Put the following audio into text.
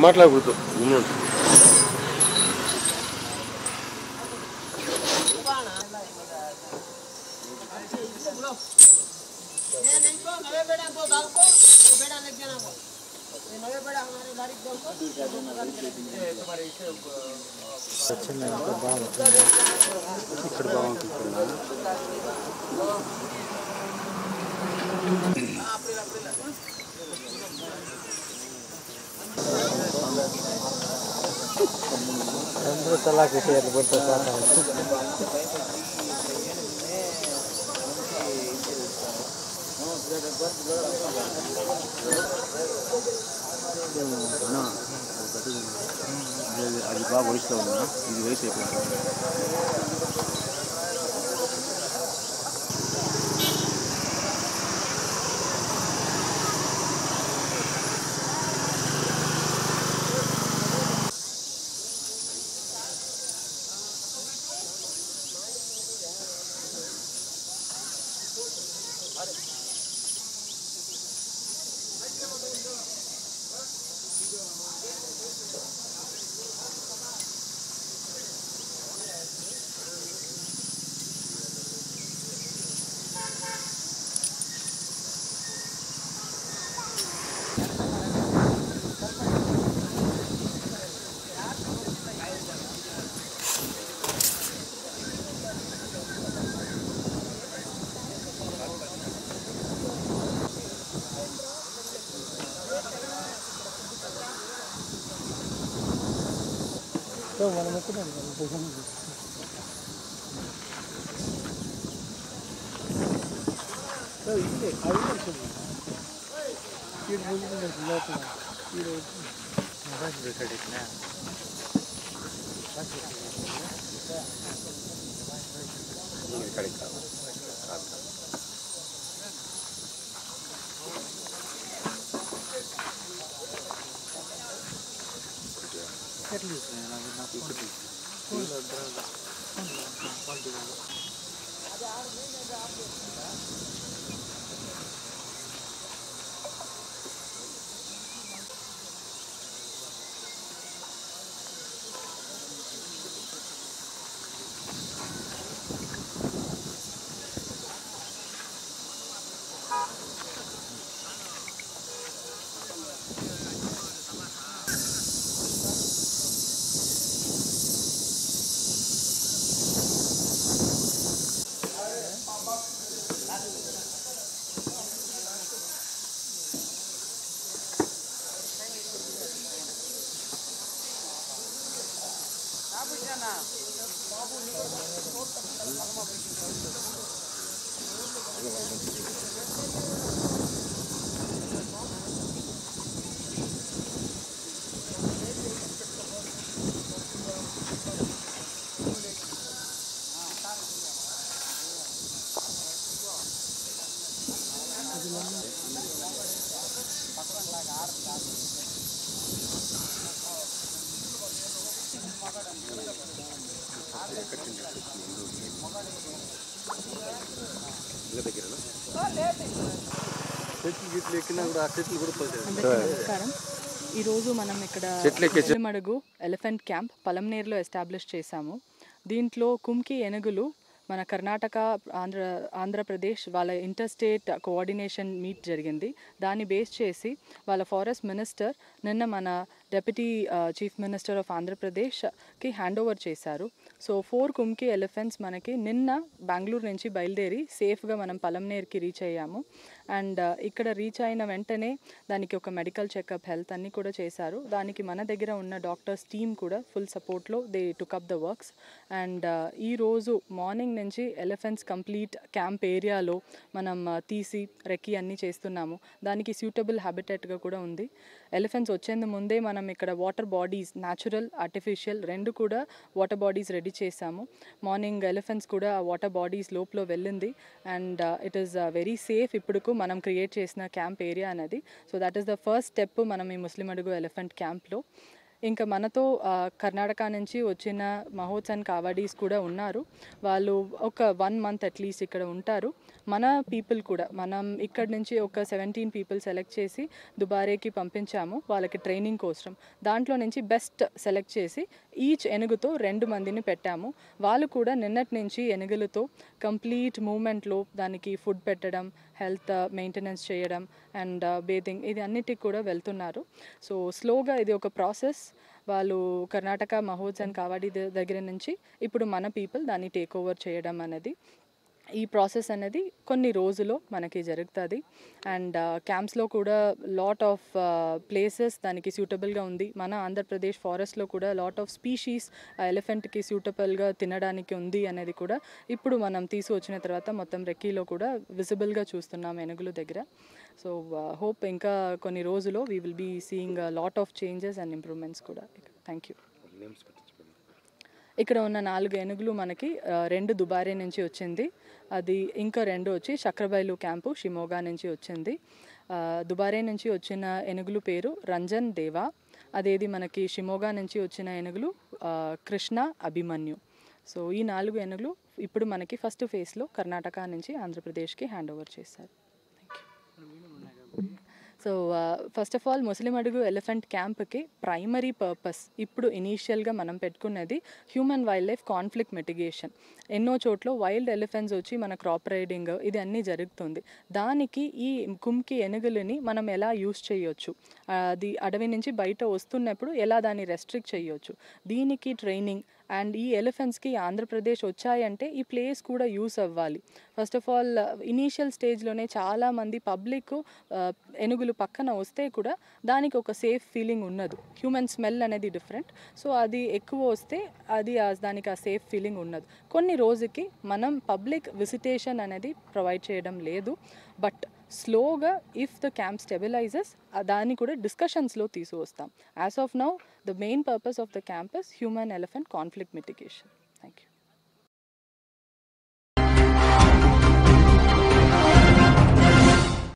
మాట్లాడకూడదు. ఇక్కడ బాగుంటుంది. तलाक शेयर बोलते అది బాగా వయసులో ఉన్నా ఇది వయసు అయిపోయింది. మనం ఎక్కడ నమస్కారం. ఈరోజు మనం ఇక్కడ ఎల్లమడుగు ఎలిఫెంట్ క్యాంప్ పలంనేరులో ఎస్టాబ్లిష్ చేశాము. దీంట్లో కుంకి ఏనుగులు మన కర్ణాటక ఆంధ్రప్రదేశ్ వాళ్ళ ఇంటర్స్టేట్ కోఆర్డినేషన్ మీట్ జరిగింది. దాన్ని బేస్ చేసి వాళ్ళ ఫారెస్ట్ మినిస్టర్ నిన్న మన డెప్యూటీ చీఫ్ మినిస్టర్ ఆఫ్ ఆంధ్రప్రదేశ్కి హ్యాండ్ ఓవర్ చేశారు. సో 4 కుంకి ఎలిఫెంట్స్ మనకి నిన్న బెంగళూరు నుంచి బయలుదేరి సేఫ్గా మనం పలంనేర్కి రీచ్ అయ్యాము. అండ్ ఇక్కడ రీచ్ అయిన వెంటనే దానికి ఒక మెడికల్ చెకప్, హెల్త్ అన్నీ కూడా చేశారు. దానికి మన దగ్గర ఉన్న డాక్టర్స్ టీమ్ కూడా ఫుల్ సపోర్ట్లో they took up the works. And ఈరోజు మార్నింగ్ నుంచి ఎలిఫెంట్స్ కంప్లీట్ క్యాంప్ ఏరియాలో మనం తీసి రెక్కి అన్నీ చేస్తున్నాము. దానికి సూటబుల్ హ్యాబిటేట్గా కూడా ఉంది. ఎలిఫెంట్స్ వచ్చేందు ముందే మనం ఇక్కడ వాటర్ బాడీస్, న్యాచురల్, ఆర్టిఫిషియల్ రెండు కూడా వాటర్ బాడీస్ రెడీ చేశాము. మార్నింగ్ ఎలిఫెంట్స్ కూడా ఆ వాటర్ బాడీస్ లోపల వెళ్ళింది. And it is very safe ఇప్పుడుకు మనం క్రియేట్ చేసిన క్యాంప్ ఏరియా అనేది. So that is the first step మనం ఈ ముస్లిం అడుగు ఎలిఫెంట్ క్యాంప్లో. ఇంకా మనతో కర్ణాటక నుంచి వచ్చిన మహోత్స్ అండ్ కావాడీస్ కూడా ఉన్నారు. వాళ్ళు ఒక 1 మంత్ అట్లీస్ట్ ఇక్కడ ఉంటారు. మన పీపుల్ కూడా మనం ఇక్కడ నుంచి ఒక 17 పీపుల్ సెలెక్ట్ చేసి దుబారేకి పంపించాము వాళ్ళకి ట్రైనింగ్ కోసం. దాంట్లో నుంచి బెస్ట్ సెలెక్ట్ చేసి ఈచ్ ఏనుగుతో 2 మందిని పెట్టాము. వాళ్ళు కూడా నిన్నటి నుంచి ఏనుగులతో కంప్లీట్ మూమెంట్లో దానికి ఫుడ్ పెట్టడం, హెల్త్ మెయింటెనెన్స్ చేయడం అండ్ బేతింగ్ ఇది అన్నిటికి కూడా వెళ్తున్నారు. సో స్లోగా ఇది ఒక ప్రాసెస్. వాళ్ళు కర్ణాటక మహోత్స్ అండ్ కావాడీ దగ్గర నుంచి ఇప్పుడు మన పీపుల్ దాన్ని టేక్ ఓవర్ చేయడం అనేది, ఈ ప్రాసెస్ అనేది కొన్ని రోజుల్లో మనకి జరుగుతుంది. అండ్ క్యాంప్స్లో కూడా లాట్ ఆఫ్ ప్లేసెస్ దానికి సూటబుల్గా ఉంది. మన ఆంధ్రప్రదేశ్ ఫారెస్ట్లో కూడా లాట్ ఆఫ్ స్పీషీస్ ఎలిఫెంట్కి సూటబుల్గా తినడానికి ఉంది అనేది కూడా ఇప్పుడు మనం తీసుకొచ్చిన తర్వాత మొత్తం రెక్కీలో కూడా విజిబుల్గా చూస్తున్నాం ఏనుగుల దగ్గర. సో హోప్ ఇంకా కొన్ని రోజుల్లో we will be seeing lot of changes and improvements కూడా. Thank you. ఇక్కడ ఉన్న 4 ఏనుగులు మనకి 2 దుబారే నుంచి వచ్చింది. అది ఇంకా 2 వచ్చి చక్రబైలు క్యాంపు షిమోగా నుంచి వచ్చింది. దుబారే నుంచి వచ్చిన ఏనుగులు పేరు రంజన్ దేవా. అదేది మనకి షిమోగా నుంచి వచ్చిన ఏనుగులు కృష్ణ, అభిమన్యు. సో ఈ 4 ఏనుగులు ఇప్పుడు మనకి ఫస్ట్ ఫేజ్లో కర్ణాటక నుంచి ఆంధ్రప్రదేశ్కి హ్యాండ్ ఓవర్ చేశారు. సో ఫస్ట్ ఆఫ్ ఆల్ ముస్లిం అడుగు ఎలిఫెంట్ క్యాంప్కి ప్రైమరీ పర్పస్ ఇప్పుడు ఇనీషియల్గా మనం పెట్టుకున్నది human wild life conflict mitigation. ఎన్నో చోట్ల వైల్డ్ ఎలిఫెంట్స్ వచ్చి మన క్రాప్ రైడింగ్ ఇది అన్నీ జరుగుతుంది. దానికి ఈ కుంకి ఏనుగులని మనం ఎలా యూస్ చేయొచ్చు, అది అడవి నుంచి బయట వస్తున్నప్పుడు ఎలా దాన్ని రెస్ట్రిక్ట్ చేయొచ్చు, దీనికి ట్రైనింగ్. అండ్ ఈ ఎలిఫెంట్స్కి ఆంధ్రప్రదేశ్ వచ్చాయంటే ఈ ప్లేస్ కూడా యూస్ అవ్వాలి. ఫస్ట్ ఆఫ్ ఆల్ ఇనీషియల్ స్టేజ్లోనే చాలామంది పబ్లిక్ ఏనుగులు పక్కన వస్తే కూడా దానికి ఒక సేఫ్ ఫీలింగ్ ఉన్నది. హ్యూమన్ స్మెల్ అనేది డిఫరెంట్. సో అది ఎక్కువ వస్తే అది దానికి ఆ సేఫ్ ఫీలింగ్ ఉన్నది. కొన్ని రోజుకి మనం పబ్లిక్ విజిటేషన్ అనేది ప్రొవైడ్ చేయడం లేదు. బట్ స్లోగా ఇఫ్ ద క్యాంప్ స్టెబిలైజెస్ దాన్ని కూడా డిస్కషన్స్లో తీసుకొస్తాం. As of now the main purpose of the camp is human elephant conflict mitigation.